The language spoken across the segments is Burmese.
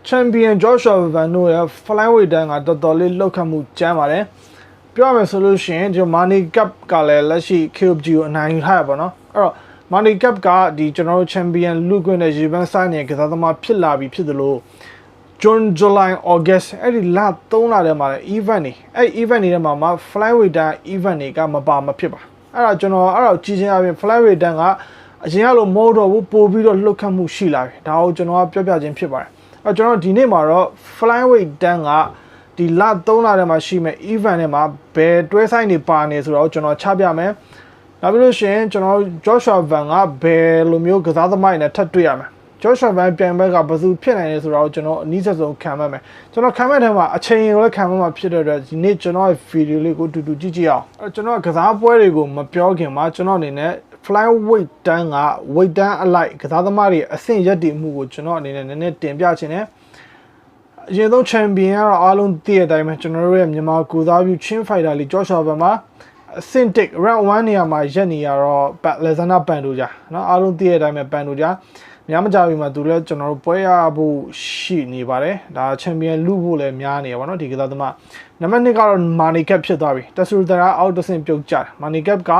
champion Joshua Van တို့ရဲ့ flyweight တန်းကတော်တော်လေးလောက်ခတ်မှုကျမ်းပါတယ်ပြောရမယ်ဆိုလို့ရှိရင်ဒီ Money Cup ကလည်းလက်ရှိ KOG ကိုအနိုင်ယူထားရပါတော့အဲ့တော့ Money Cup ကဒီကျွန်တော်တို့ champion လူခွင့်နဲ့ရေပန်းဆိုင်နေတဲ့ကစားသမားဖြစ်လာပြီဖြစ်သလို June July August အဲ့ဒီလ3လထဲမှာလည်း event နေအဲ့ event တွေထဲမှာ flyweight တန်း event တွေကမဖြစ်ပါအဲ့တော့ကျွန်တော်အဲ့တော့ကြီးချင်းအပြင် flyweight တန်းကအရင်ကလိုမဟုတ်တော့ဘူးပို့ပြီးတော့လှုပ်ခတ်မှုရှိလာပြီဒါကိုကျွန်တော်ကပြောပြခြင်းဖြစ်ပါတယ်အဲ့တော့ကျွန်တော်ဒီနေ့မှာတော့ flyweight တန်းကဒီလ3လထဲမှာရှိမဲ့ event ထဲမှာဘယ်တွဲဆိုင်တွေပါနေဆိုတော့ကျွန်တော်ချပြမယ်နောက်ပြီးလို့ရှိရင်ကျွန်တော် Joshua Van ကဘယ်လိုမျိုးကစားသမားတွေနဲ့ထပ်တွေ့ရမယ် Joshua Van ပြန်ဘက်ကဘယ်သူဖြစ်နိုင်လဲဆိုတော့ကျွန်တော်အနည်းဆုံးခံမှတ်မယ်ကျွန်တော်ခံမှတ်တဲ့မှာအချိန်ရောလည်းခံမှတ်မှာဖြစ်တဲ့အတွက်ဒီနေ့ကျွန်တော်ရဲ့ video လေးကိုတူတူကြည့်ကြည့်အောင်အဲ့ကျွန်တော်ကစားပွဲတွေကိုမပြောခင်မှာကျွန်တော်အနေနဲ့ flyweight တန်းက weight တန်းအလိုက်ကစားသမားတွေအဆင့်ရက်တည်မှုကိုကျွန်တော်အနေနဲ့နည်းနည်းတင်ပြချင်တယ်အရင်ဆုံး champion ကတော့အားလုံးသိတဲ့အတိုင်းပဲကျွန်တော်တို့ရဲ့မြန်မာကိုစားပြုချင်း fighter လေး Joshua Van မှာအဆင့်1 round 1နေရာမှာရက်နေရတော့ Alexander ပန်တိုကြာเนาะအားလုံးသိတဲ့အတိုင်းပဲပန်တိုကြာများမကြပြီမှာသူလည်းကျွန်တော်တို့ပွဲရဖို့ရှိနေပါတယ်ဒါ champion လူဖို့လည်းများနေရပါเนาะဒီကစားသမားနံပါတ်2ကတော့ Money Cup ဖြစ်သွားပြီတဆူတရာအောက်တစ်ဆင့်ပြုတ်ကြတယ် Money Cup က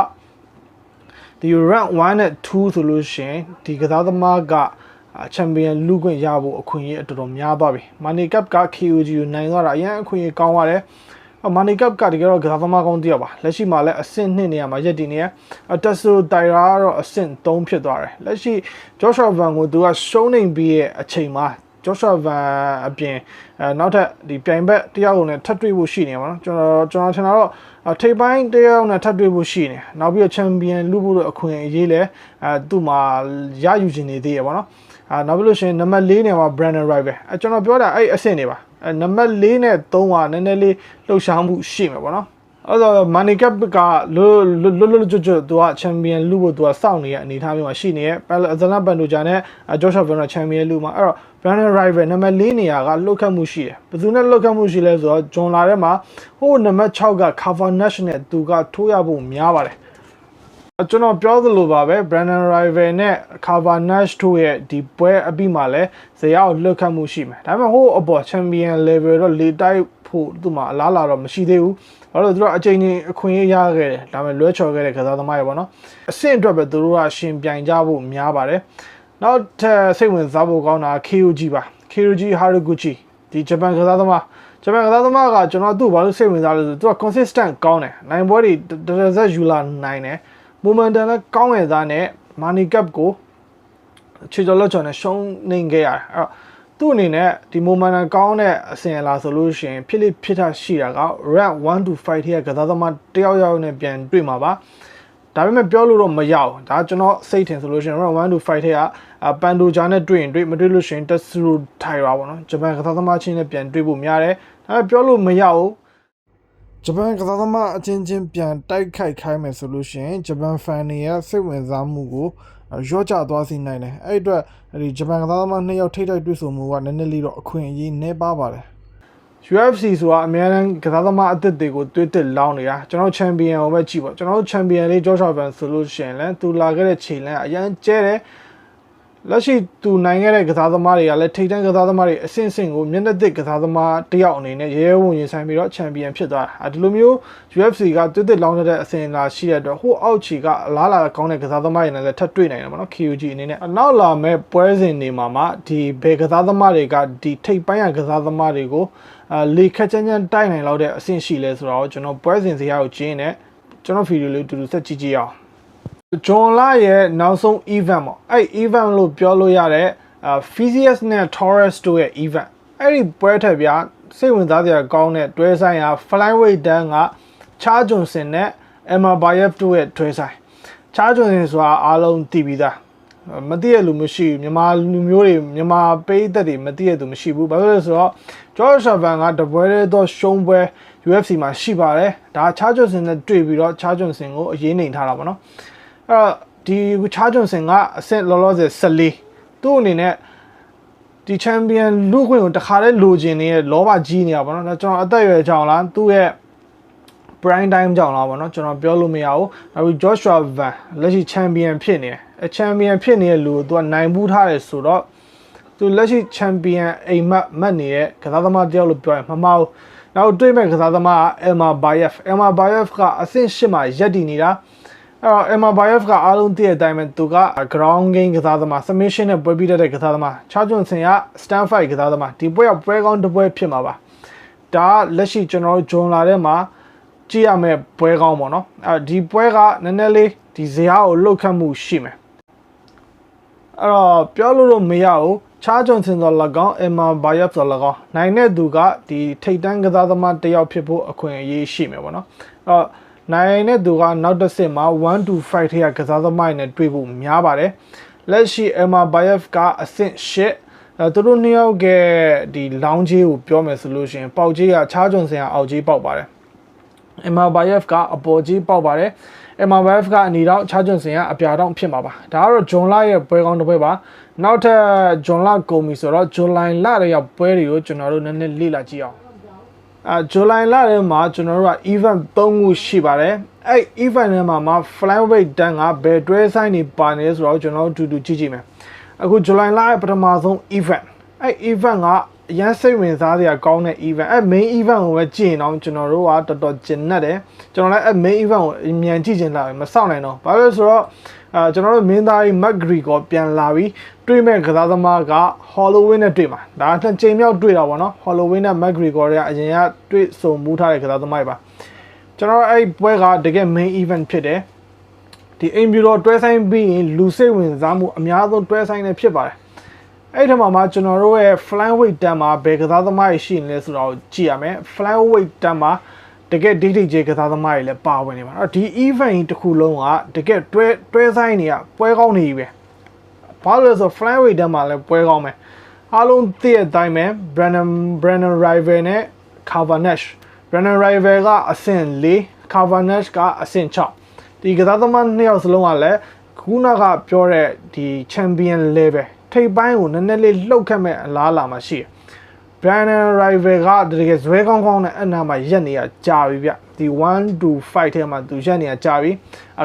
ဒီ round 1နဲ့2ဆိုလို့ရှိရင်ဒီကစားသမားကchampion လူခွင့်ရဖို့အခွင့်အရေးအတော်များသွားပြီ Money Cup က KOG ကိုနိုင်သွားတာအရင်အခွင့်အရေးကောင်းပါတယ် Money Cup ကတကယ်တော့ကစားသမားကောင်းတယောက်ပါလက်ရှိမှာလည်းအဆင့်2နေရာမှာရက်တည်နေရတက်ဆိုတိုင်ရာကတော့အဆင့်3ဖြစ်သွားတယ်လက်ရှိ Joshua Van ကိုသူကရှုံးနေပြီးရဲ့အချိန်မှာ Joshua Van အပြင်နောက်ထပ်ဒီပြိုင်ဘက်တယောက်ကိုလည်းထပ်တွေ့ဖို့ရှိနေပါတော့ကျွန်တော်ထင်တာတော့ထိပ်ပိုင်းတယောက်နဲ့ထပ်တွေ့ဖို့ရှိနေနောက်ပြီးတော့ champion လူဖို့အခွင့်အရေးလည်းသူ့မှာရယူခြင်းနေသေးရပါတော့နောက်ပြီးလို့ရှိရင်နံပါတ်4နေမှာ Brandon Wright ပဲကျွန်တော်ပြောတာအဲ့အဆင့်နေပါနံပါတ်4နဲ့3ကနည်းနည်းလေးလှုပ်ရှားမှုရှိမှာပေါ့နော်အဲ့တော့ Money Cup ကလွတ်ကျွတ်သူက champion လူဖို့သူကစောင့်နေတဲ့အနေအထားမျိုးမှာရှိနေရဲ့ Alexander ပန်တိုဂျာနဲ့ Joshua Van က champion လူမှာအဲ့တော့ Brandon Wright ပဲနံပါတ်4နေရာကလှုပ်ခတ်မှုရှိတယ်ဘယ်သူနဲ့လှုပ်ခတ်မှုရှိလဲဆိုတော့ဂျွန်လာထဲမှာဟိုနံပါတ်6က Cover Nash နဲ့သူကထိုးရဖို့များပါတယ်ကျွန်တော်ပြောသလိုပါပဲ Brandon Rival နဲ့ Cover Nash တို့ရဲ့ဒီပွဲအပြီးမှာလဲဇေယျကိုလွတ်ခတ်မှုရှိမယ်ဒါပေမဲ့ဟိုအပေါ် champion level တော့လေတိုက်ဖို့သူ့မှာအလားလာတော့မရှိသေးဘူးဘာလို့လဲသူတို့အချိန်ချင်းအခွင့်အရေးရခဲ့တယ်ဒါပေမဲ့လွဲချော်ခဲ့တဲ့ကစားသမားတွေပေါ့နော်အဆင့်အတွက်ပဲသူတို့ကရှင်ပြိုင်ကြဖို့များပါတယ်နောက်ထပ်စိတ်ဝင်စားဖို့ကောင်းတာ KOG ပါ KOG Haraguchi ဒီဂျပန်ကစားသမားကကျွန်တော်သူ့ဘာလို့စိတ်ဝင်စားလဲဆိုသူက consistent ကောင်းတယ်နိုင်ပွဲတွေတရက်ယူလာနိုင်တယ်momentum လည်းကောင်းရသားနဲ့ Money Cup ကိုချေကျော်လက်ချော်နဲ့ရှုံးနေခဲ့ရတယ်အဲ့တော့သူ့အနေနဲ့ဒီ momentum ကောင်းတဲ့အစဉ်အလာဆိုလို့ရှိရင်ဖြစ်တာရှိတာက round 1 to 5 ထဲကကစားသမားတယောက်နဲ့ပြန်တွေ့မှာပါဒါပေမဲ့ပြောလို့တော့မရဘူးဒါကျွန်တော်စိတ်ထင်ဆိုလို့ရှိရင် round 1 to 5 ထဲကပန်တိုဂျာနဲ့တွေ့ရင်တွေ့မတွေ့လို့ရှိရင်တက်ဆူထိုင်ပါပေါ့နော်ဂျပန်ကစားသမားချင်းနဲ့ပြန်တွေ့ဖို့များတယ်ဒါပေမဲ့ပြောလို့မရဘူးဂျပန်ကစားသမားအချင်းချင်းပြန်တိုက်ခိုက်ခိုင်းမယ်ဆိုလို့ရှိရင်ဂျပန်ဖန်တွေရဲ့စိတ်ဝင်စားမှုကိုရော့ကျသွားစေနိုင်တယ်အဲ့အတွက်ဒီဂျပန်ကစားသမား2ယောက်ထိတိုက်တွေ့ဆုံမှုကနည်းနည်းလေးတော့အခွင့်အရေးနည်းပါပါတယ် UFC ဆိုတာအများအားကစားသမားအသစ်တွေကိုတွေးတက်လောင်းနေတာကျွန်တော် champion ကိုပဲကြည့်ပါကျွန်တော် champion လေး Joshua Van ဆိုလို့ရှိရင်လည်းသူလာခဲ့တဲ့ချိန်လည်းအရန်ကျဲတယ်လက်ရှိသူနိုင်ခဲ့တဲ့ကစားသမားတွေကလည်းထိပ်တန်းကစားသမားတွေအဆင့်ကိုမျက်နှာသစ်ကစားသမားတယောက်အနေနဲ့ရဲဝံရင်ဆိုင်ပြီးတော့ champion ဖြစ်သွားတာဒီလိုမျိုး UFC ကတွစ်လောင်းတဲ့အဆင့်လာရှိတဲ့အတွက်ဟိုအောက်ခြေကအလားလာကောင်းတဲ့ကစားသမားတွေနဲ့လည်းထပ်တွေ့နိုင်တယ်ပေါ့နော် KOG အနေနဲ့နောက်လာမဲ့ပွဲစဉ်တွေမှာဒီဘယ်ကစားသမားတွေကဒီထိပ်ပိုင်းကစားသမားတွေကိုလေခက်ချမ်းတိုက်နိုင်လောက်တဲ့အဆင့်ရှိလဲဆိုတော့ကျွန်တော်ပွဲစဉ်စရာကိုကျင်းနေကျွန်တော်ဗီဒီယိုလေးတူတူဆက်ကြည့်ကြည့်အောင်ဂျွန်လာရဲ့နောက်ဆုံး event ပေါ့အဲ့ event လို့ပြောလို့ရတဲ့Physius နဲ့ Taurus တို့ရဲ့ event အဲ့ဒီပွဲထက်ပြစိတ်ဝင်စားစရာကောင်းတဲ့တွဲဆိုင်ရာ flyweight တန်းကချာဂျွန်စင်နဲ့ Emma Bayev တို့ရဲ့တွဲဆိုင်ချာဂျွန်စင်ဆိုတာအားလုံးသိပြီးသားမသိရလူမရှိဘူးမြန်မာလူမျိုးတွေမြန်မာပေးသက်တွေမသိရသူမရှိဘူးဘာလို့လဲဆိုတော့ Joshua Van ကတပွဲတော့ရှုံးပွဲ UFC မှာရှိပါတယ်ဒါချာဂျွန်စင်နဲ့တွေ့ပြီးတော့ချာဂျွန်စင်ကိုအရေးနိုင်ထားတာပေါ့နော်အဲ့တော့ဒီချာဂျွန်စင်ကအဆင့်လောလောဆယ်14သူ့အနေနဲ့ဒီ champion လူခွင့်ကိုတခါတည်းလိုချင်နေတဲ့လောဘကြီးနေတာပေါ့နော်ဒါကျွန်တော်အသက်အရွယ်ကြောင့်လားသူ့ရဲ့ prime time ကြောင့်လားပေါ့နော်ကျွန်တော်ပြောလို့မရဘူးနောက်ပြီး Joshua Van လက်ရှိ champion ဖြစ်နေတယ်champion ဖြစ်နေတဲ့လူကိုသူကနိုင်ဘူးထားတယ်ဆိုတော့ သူလက်ရှိချန်ပီယံအိမ်မက်မှတ်နေတဲ့ကစားသမားတယောက်လို့ပြောရင်မမှားဘူးနောက်တွေ့မဲ့ကစားသမားအယ်မာဘာယက်ကအဆင့်8မှာရပ်တည်နေတာအဲ့တော့အယ်မာဘာယက်အားလုံးသိတဲ့အတိုင်းပဲသူက ground game ကစားသမား submission နဲ့ပွဲပြီးတဲ့ကစားသမားချာဂျွန်ဆင်က stand fight ကစားသမားဒီပွဲကပွဲကောင်းတစ်ပွဲဖြစ်မှာပါဒါလက်ရှိကျွန်တော်တို့ဂျွန်လာထဲမှာကြည့်ရမယ့်ပွဲကောင်းပေါ့နော်ဒီပွဲကနည်းနည်းလေးဒီဇယားကိုလှုပ်ခတ်မှုရှိမယ်အဲ့တော့ပြောလို့မရဘူးချာဂျွန်ဆင်တော့၎င်းအမ်မာဘာယပ်ဆို၎င်းနိုင်တဲ့သူကဒီထိတ်တန်းကစားသမားတစ်ယောက်ဖြစ်ဖို့အခွင့်အရေးရှိမယ်ပေါ့နော်အဲ့တော့နိုင်တဲ့သူကနောက်တစ်ဆင့်မှာ1 to 5ထဲကကစားသမားတွေနဲ့တွေ့ဖို့များပါတယ်လက်ရှိအမ်မာဘာယပ်ကအဆင့်8သူတို့နှစ်ယောက်ကဒီလောင်းကြီးကိုပြောမယ်ဆိုလို့ရှိရင်ပေါက်ကြီးကချာဂျွန်ဆင်ကအောက်ကြီးပေါက်ပါတယ်အမ်မာဘာယပ်ကအပေါ်ကြီးပေါက်ပါတယ်အမ်မာဘာယပ်ကအနီတော့ချာဂျွန်ဆင်ကအပြာတော့ဖြစ်မှာပါဒါကတော့ဂျွန်လာရဲ့ပွဲကောင်းတစ်ပွဲပါနောက်ထပ်ဂျွန်လာကုန်ပြီဆိုတော့ဇူလိုင်လရဲ့ရောက်ပွဲတွေကိုကျွန်တော်တို့နည်းနည်းလေ့လာကြည့်အောင်ဇူလိုင်လထဲမှာကျွန်တော်တို့က event 3ခုရှိပါတယ်အဲ့ event ထဲမှာ flyweight တန်းကဘယ်တွဲဆိုင်နေပါနေဆိုတော့ကျွန်တော်တို့တူကြည့်ကြည့်မယ်အခုဇူလိုင်လရဲ့ပထမဆုံး event အဲ့ event ကအရန်စိတ်ဝင်စားစရာကောင်းတဲ့ event အဲ့ main event ကိုပဲကြည့်ရင်တော့ကျွန်တော်တို့ကတော်တော်ကျဉ်တ်တယ်ကျွန်တော်လည်းအဲ့ main event ကိုအမြန်ကြည့်ချင်လာပြီမစောင့်နိုင်တော့ဘာလို့လဲဆိုတော့ကျွန်တော်တို့မင်းသားကြီးမက်ဂရီကိုပြန်လာပြီးတွေ့မဲ့ကစားသမားက Halloween နဲ့တွေ့မှာဒါနှစ်ကြိမ်မြောက်တွေ့တာပေါ့နော် Halloween နဲ့ မက်ဂရီကိုကအရင်ကတွေ့ဆုံမှုထားတဲ့ကစားသမားတွေပါကျွန်တော်အဲ့ပွဲကတကယ် main event ဖြစ်တယ်ဒီအိမ်ဘီရောတွဲဆိုင်ပြီးရင်လူစိတ်ဝင်စားမှုအများဆုံးတွဲဆိုင်နေဖြစ်ပါတယ်အဲ့ဒီမှာကျွန်တော်တို့ရဲ့ flyweight တန်းမှာဘယ်ကစားသမားတွေရှိနေလဲဆိုတော့ကြည့်ရမယ် flyweight တန်းမှာတကယ်ဒိတ်ကျေကစားသမားတွေလည်းပါဝင်နေပါတော့ဒီ event တစ်ခုလုံးကတကယ်တွဲဆိုင်တွေကပွဲကောင်းနေပြီပဲဘာလို့လဲဆို flyweight တန်းမှာလည်းပွဲကောင်းမယ်အားလုံးသိတဲ့အတိုင်းပဲ Brandon Rival နဲ့ Cabernet Brandon Rival ကအဆင့်4 Cabernet ကအဆင့်6ဒီကစားသမားနှစ်ယောက်စလုံးကလည်းခုနကပြောတဲ့ဒီ champion level ထိပ်ပိုင်းကိုနည်းနည်းလေးလှုပ်ခတ်မဲ့အလားအလာမှာရှိတယ်Brandon Rival ကတကယ်ဇွဲကောင်းကောင်းနဲ့အနာမှာရက်နေရကြာပြီဗျဒီ1 to 5ထဲမှာသူရက်နေရကြာပြီ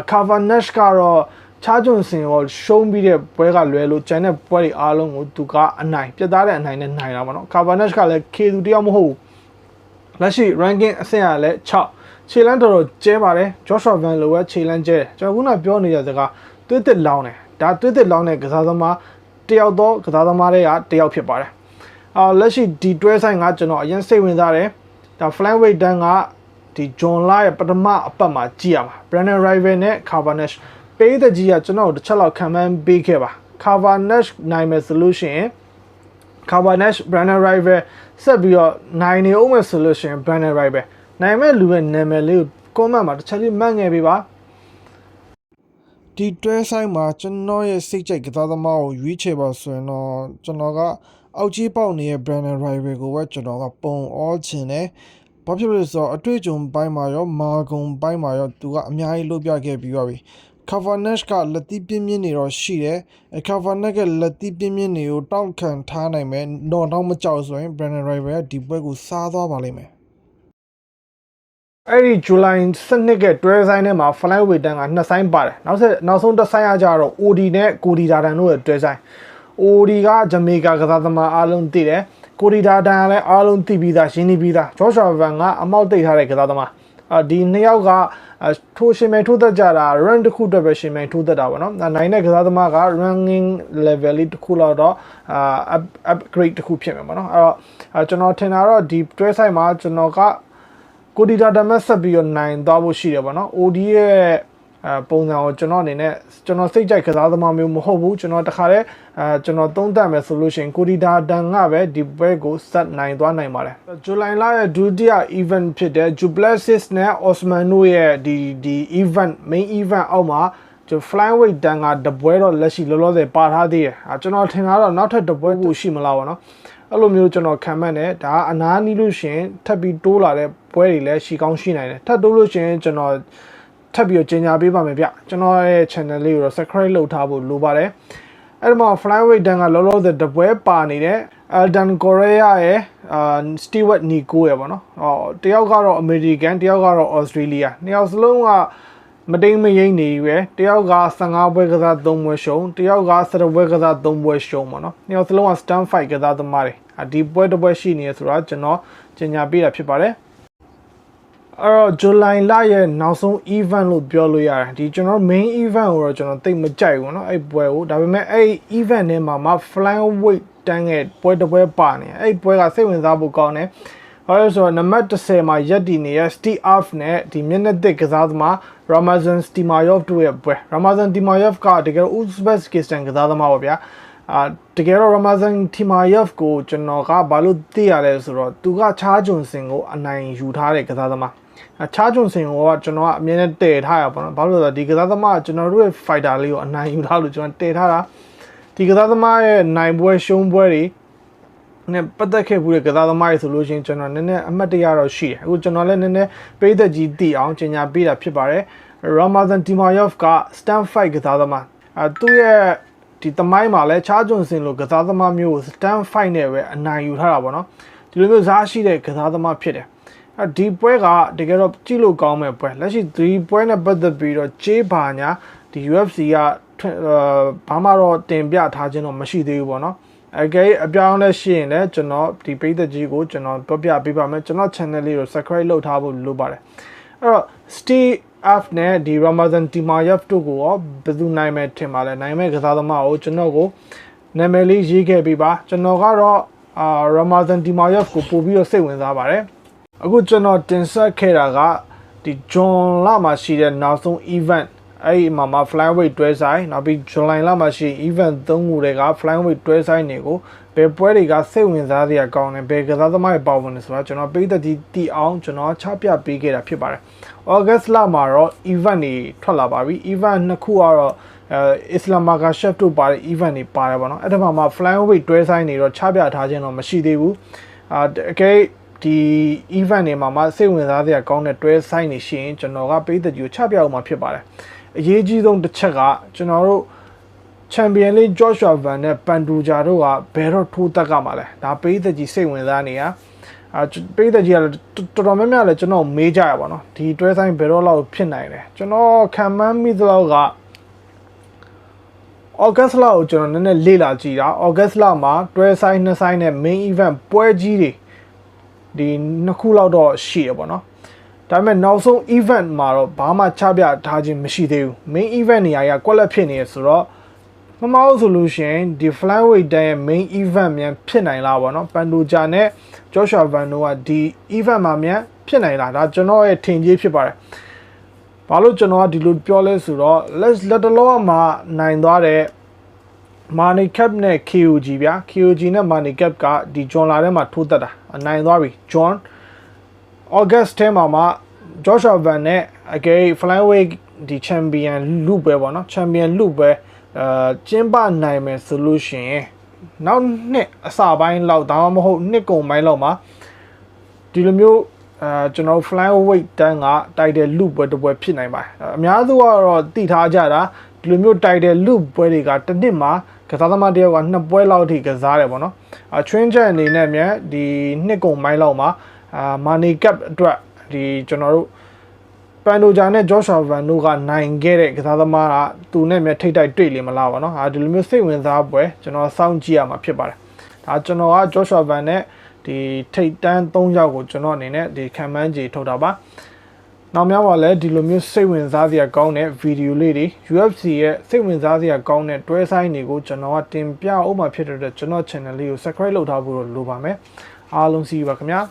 Cabernet ကတော့ချာဂျွန်ဆင်ကိုရှုံးပြီးတဲ့ပွဲကလွယ်လို့ကျန်တဲ့ပွဲတွေအားလုံးကိုသူကအနိုင်ပြတ်သားတဲ့အနိုင်နဲ့နိုင်တာပေါ့နော်Cabernetကလည်း K သူတယောက်မဟုတ်ဘူးလက်ရှိ ranking အဆင့်ကလည်း6ခြေလန်းတော်ကျဲပါတယ် Joshua Van လိုပဲခြေလန်းကျဲတယ်ကျွန်တော်ခုနပြောနေတဲ့စကားသွေးတစ်လောင်းတယ်ဒါသွေးတစ်လောင်းတဲ့ကစားသမားတယောက်တော့ကစားသမားတွေကတယောက်ဖြစ်ပါတယ်လက်ရှိဒီတွဲဆိုင်ကကျွန်တော်အရင်စိတ်ဝင်စားတယ်ဒါ flyweight တန်းကဒီဂျွန်လာရဲ့ပထမအပတ်မှာကြည့်ရမှာ Brandon Rival နဲ့ Cabernet ပေးတဲ့ကြီးကကျွန်တော်တစ်ချက်လောက်ခံမှန်းပေးခဲ့ပါ Cabernet နိုင်မယ်ဆိုလို့ရှိရင် Cabernet Brandon Rival ဆက်ပြီးတော့နိုင်နေအောင်မယ်ဆိုလို့ရှိရင် Brandon Rival နိုင်မဲ့လူရဲ့နာမည်လေးကို comment မှာတစ်ချက်လေးမှတ်ငယ်ပေးပါဒီတွဲဆိုင်မှာကျွန်တော်ရဲ့စိတ်ကြိုက်ကစားသမားကိုရွေးချယ်ပါဆိုရင်တော့ကျွန်တော်ကအောက်ကြီးပေါက်နေတဲ့ Brandon Rival ကိုပဲကျွန်တော်ကပုံအောချင်တယ်။ဘာဖြစ်လို့လဲဆိုတော့အတွေ့အကြုံပိုင်းမှာရောမာဂုံပိုင်းမှာရောသူကအများကြီးလုပ်ပြခဲ့ပြီးပါပြီ။ Cabernet ကလက်သီးပြင်းပြင်းနေတော့ရှိတယ်။ Cabernet ကလက်သီးပြင်းပြင်းတွေကိုတောက်ခံထားနိုင်မယ်။တော့မကြောက်ဆိုရင် Brandon Rival ကဒီပွဲကိုစားသွားပါလိမ့်မယ်။အဲ့ဒီ July 12ကတွဲဆိုင်ထဲမှာ flyweight တန်းက2ဆိုင်ပါတယ်။နောက်ဆုံးတစ်ဆိုင်ကကြတော့ OD နဲ့ Cody Darden တို့ရဲ့တွဲဆိုင် OD ကဂျမေကာကစားသမားအားလုံးသိတယ်။ Cody Darden ကလည်းအားလုံးသိပြီးသားရှင်းနေပြီးသား Joshua Van ကအမောက်တိတ်ထားတဲ့ကစားသမားဒီနှစ်ယောက်ကထိုးရှင်မဲ့ထိုးသက်ကြတာ run တစ်ခုအတွက်ပဲရှင်မဲ့ထိုးသက်တာပေါ့နော်နိုင်တဲ့ကစားသမားက ranking level လေးတစ်ခုလောက်တော့upgrade တစ်ခုဖြစ်မှာပေါ့နော်အဲ့တော့ကျွန်တော်ထင်တာတော့ဒီတွဲဆိုင်မှာကျွန်တော်ကကိုဒီတာတမက်ဆက်ပြီးတော့နိုင်သွားဖို့ရှိတယ်ပေါ့နော် OD ရဲ့ပုံစံကိုကျွန်တော်အနေနဲ့ကျွန်တော်စိတ်ကြိုက်ကစားသမားမျိုးမဟုတ်ဘူးကျွန်တော်တခါတည်းကျွန်တော်သုံးသပ်မယ်ဆိုလို့ရှိရင်ကိုဒီတာတန်ကပဲဒီပွဲကိုဆက်နိုင်သွားနိုင်ပါတယ်ဇူလိုင်လရဲ့ဒုတိယ event ဖြစ်တဲ့ Duplessis နဲ့ Osman တို့ရဲ့ဒီ event main event အောက်မှာကျွန် flyweight တန်ကတပွဲတော့လက်ရှိလောလောဆယ်ပါထားသေးတယ်ကျွန်တော်ထင်တာတော့နောက်ထပ်တပွဲကိုရှိမလားပေါ့နော်အဲ့လိုမျိုးကျွန်တော်ခံမှန်းတယ်ဒါအနားနီးလို့ရှိရင်ထပ်ပြီးတိုးလာတဲ့ပွဲတွေလည်းရှိကောင်းရှိနိုင်တယ်ထပ်တိုးလို့ရှိရင်ကျွန်တော်ထပ်ပြီးတော့ကြီးညာပေးပါမယ်ဗျကျွန်တော်ရဲ့ channel လေးကိုတော့ subscribe လုပ်ထားဖို့လိုပါတယ်အဲ့ဒီမှာ flyweight တန်းကလောလောဆယ်တပွဲပါနေတယ် Alden Correa ရဲ့ Stewart Nico ရဲ့ပေါ့နော်တယောက်ကတော့ American တယောက်ကတော့ Australia နှစ်ယောက်စလုံးက မတိမ်မရိမ့်နေပဲတယောက်က15ပွဲကစား3ပွဲရှုံးတယောက်က17ပွဲကစား3ပွဲရှုံးပေါ့နော်နှစ်ယောက်စလုံးက stand fight ကစားသမားတွေဒီပွဲတစ်ပွဲရှိနေရဆိုတာကျွန်တော်ကြေညာပေးတာဖြစ်ပါတယ်အဲ့တော့ July လရဲ့နောက်ဆုံး event လို့ပြောလို့ရတယ်ဒီကျွန်တော် main event ကိုတော့ကျွန်တော်သိမကြိုက်ဘူးเนาะအဲ့ပွဲကိုဒါပေမဲ့အဲ့ event ထဲမှာ flyweight တန်းရဲ့ပွဲတစ်ပွဲပါနေအဲ့ပွဲကစိတ်ဝင်စားဖို့ကောင်းတယ်ဘာလို့ဆိုတော့နံပါတ်10မှာရက်တည်နေတဲ့ Steve Off နဲ့ဒီမျက်နှာသစ်ကစားသမား Ramazan Stimayev တို့ရဲ့ပွဲ Ramazan Stimayev ကတကယ် Uzbekistan ကစားသမားပါဗျာတကယ်တော့ Ramazan Stimayev ကိုကျွန်တော်ကဘာလို့သိရလဲဆိုတော့သူကချားဂျွန်စင်ကိုအနိုင်ယူထားတဲ့ကစားသမားချားဂျွန်စင်ကိုကျွန်တော်ကအမြဲတမ်းတည်ထားရပါတော့ဘာလို့လဲဆိုတော့ဒီကစားသမားကကျွန်တော်တို့ရဲ့ fighter လေးကိုအနိုင်ယူထားလို့ကျွန်တော်တည်ထားတာဒီကစားသမားရဲ့နိုင်ပွဲရှုံးပွဲတွေနဲ့ပတ်သက်ခဲ့ဘူးတဲ့ကစားသမားတွေဆိုလို့ရှိရင်ကျွန်တော်နည်းနည်းအမှတ်တရတော့ရှိတယ်အခုကျွန်တော်လည်းနည်းနည်းပေးသက်ကြီးသိအောင်ကြေညာပေးတာဖြစ်ပါတယ် Ramazan Stimayev က stand fight ကစားသမားသူ့ရဲ့ဒီသမိုင်းမှာလည်းချားဂျွန်စင်လိုကစားသမားမျိုးကို stand fight နဲ့ပဲအနိုင်ယူထားတာပေါ့နော်ဒီလိုမျိုးစားရှိတဲ့ကစားသမားဖြစ်တယ်ဒီပွဲကတကယ်တော့ကြည့်လို့ကောင်းမဲ့ပွဲလက်ရှိဒီပွဲနဲ့ပတ်သက်ပြီးတော့ကြေးပါညာဒီ UFC ကဘာမှတော့တင်ပြထားခြင်းတော့မရှိသေးဘူးပေါ့နော်အပြောင်းလဲရှိရင်လည်းကျွန်တော်ဒီပိတ်သက်ကြီးကိုကျွန်တော်ပြောပြပေးပါမယ်ကျွန်တော် channel လေးကို subscribe လုပ်ထားဖို့လိုပါတယ်အဲ့တော့ Steve Off နဲ့ဒီ Ramazan Stimayev တို့ကိုရောဘယ်သူနိုင်မယ်ထင်ပါလဲနိုင်မဲ့ကစားသမားကိုကျွန်တော်ကိုနာမည်လေးရေးခဲ့ပေးပါကျွန်တော်ကတော့ Ramazan Stimayev ကိုပို့ပြီးတော့စိတ်ဝင်စားပါတယ်အခုကျွန်တော်တင်ဆက်ခဲ့တာကဒီဂျွန်လမှာရှိတဲ့နောက်ဆုံး event အဲ့ဒီမှာ flyweight တွဲဆိုင်နောက်ပြီး July လမှာရှိ event 3ခုတွေက flyweight တွဲဆိုင်တွေကိုဘယ်ပွဲတွေကစိတ်ဝင်စားစရာကောင်းတယ်ဘယ်ကစားသမားတွေပါဝင်နေဆိုတာကျွန်တော်ပေးသက်တီအောင်ကျွန်တော်ချပြပေးခဲ့တာဖြစ်ပါတယ် August လမှာတော့ event တွေထွက်လာပါပြီ event နှစ်ခုကတော့Islam Makhachev တို့ပါတဲ့ event တွေပါတယ်ပေါ့နော်အဲ့ဒါမှ flyweight တွဲဆိုင်တွေတော့ချပြထားခြင်းတော့မရှိသေးဘူးအကဲဒီ event တွေမှာစိတ်ဝင်စားစရာကောင်းတဲ့တွဲဆိုင်တွေရှိရင်ကျွန်တော်ကပေးသက်ကြီးကိုချပြအောင်မှာဖြစ်ပါတယ်အရေးကြီးဆုံးတစ်ချက်ကကျွန်တော်တို့ Champion League Joshua Van နဲ့ Pantoja တို့ကဘယ်တော့ထိုးတက်ကမှာလဲဒါပေးသက်ကြီးစိတ်ဝင်စားနေရပေးသက်ကြီးကတော်တော်များများလည်းကျွန်တော်မေးကြရပါတော့ဒီတွဲဆိုင်ဘယ်တော့လောက်ဖြစ်နိုင်လဲကျွန်တော်ခံမှန်းမိသလောက်က August လကိုကျွန်တော်နည်းနည်းလေ့လာကြည့်တာ August လမှာတွဲဆိုင်နှစ်ဆိုင်နဲ့ main event ပွဲကြီးတွေဒီနှစ်ခုလောက်တော့ရှိရပါတော့ဒါပေမဲ့နောက်ဆုံး event မှာတော့ဘာမှချပြထားခြင်းမရှိသေးဘူး main event နေရာကကွက်လက်ဖြစ်နေရဆိုတော့မမဟုတ်ဆိုလို့ရှိရင်ဒီ flyweight တန်းရဲ့ main event မြန်ဖြစ်နိုင်လားပေါ့နော် Pantoja နဲ့ Joshua Van တို့ကဒီ event မှာမြန်ဖြစ်နိုင်လားဒါကျွန်တော်ရဲ့ထင်ကြီးဖြစ်ပါတယ်ဘာလို့ကျွန်တော်ကဒီလိုပြောလဲဆိုတော့လက်တလောမှာနိုင်သွားတဲ့ Money Cap နဲ့ KOG ဗျာ KOG နဲ့ Money Cap ကဒီဂျွန်လာထဲမှာထိုးတက်တာနိုင်သွားပြီဂျွန်August ထဲမှာJoshua Van နဲ့အကေ flyweight ဒီ champion လူပဲပေါ့နော် champion လူပဲကျင်းပနိုင်မယ်ဆိုလို့ရှိရင်နောက်နှစ်အစပိုင်းလောက်ဒါမှမဟုတ်နှစ်ကုန်ပိုင်းလောက်မှာဒီလိုမျိုးကျွန်တော် flyweight တန်းကတိုက်တဲ့လူပွဲတစ်ပွဲဖြစ်နိုင်ပါတယ်အများစုကတော့သိထားကြတာဒီလိုမျိုးတိုက်တဲ့လူပွဲတွေကတစ်နှစ်မှာကစားသမားတယောက်ကနှစ်ပွဲလောက်ထိကစားတယ်ပေါ့နော်trainချက်အနေနဲ့မြန်ဒီနှစ်ကုန်ပိုင်းလောက်မှာMoney Cap အတွက်ဒီကျွန်တော်တို့ Pantoja နဲ့ Joshua Van တို့ကနိုင်ခဲ့တဲ့ကစားသမားကသူနဲ့မြထိတ်တိုက်တွေ့လိမ့်မလားပေါ့နော်ဒီလိုမျိုးစိတ်ဝင်စားပွဲကျွန်တော်စောင့်ကြည့်ရမှာဖြစ်ပါတယ်ဒါကျွန်တော်က Joshua Van နဲ့ဒီထိတ်တန်း3ယောက်ကိုကျွန်တော်အနေနဲ့ဒီခံမှန်းကြည့်ထုတ်တာပါနောက်များပါလဲဒီလိုမျိုးစိတ်ဝင်စားစရာကောင်းတဲ့ဗီဒီယိုလေးတွေ UFC ရဲ့စိတ်ဝင်စားစရာကောင်းတဲ့တွဲဆိုင်တွေကိုကျွန်တော်ကတင်ပြအောင်မှာဖြစ်တဲ့အတွက်ကျွန်တော် channel လေးကို subscribe လုပ်ထားဖို့လိုပါမယ်အားလုံးစီးပါခင်ဗျာ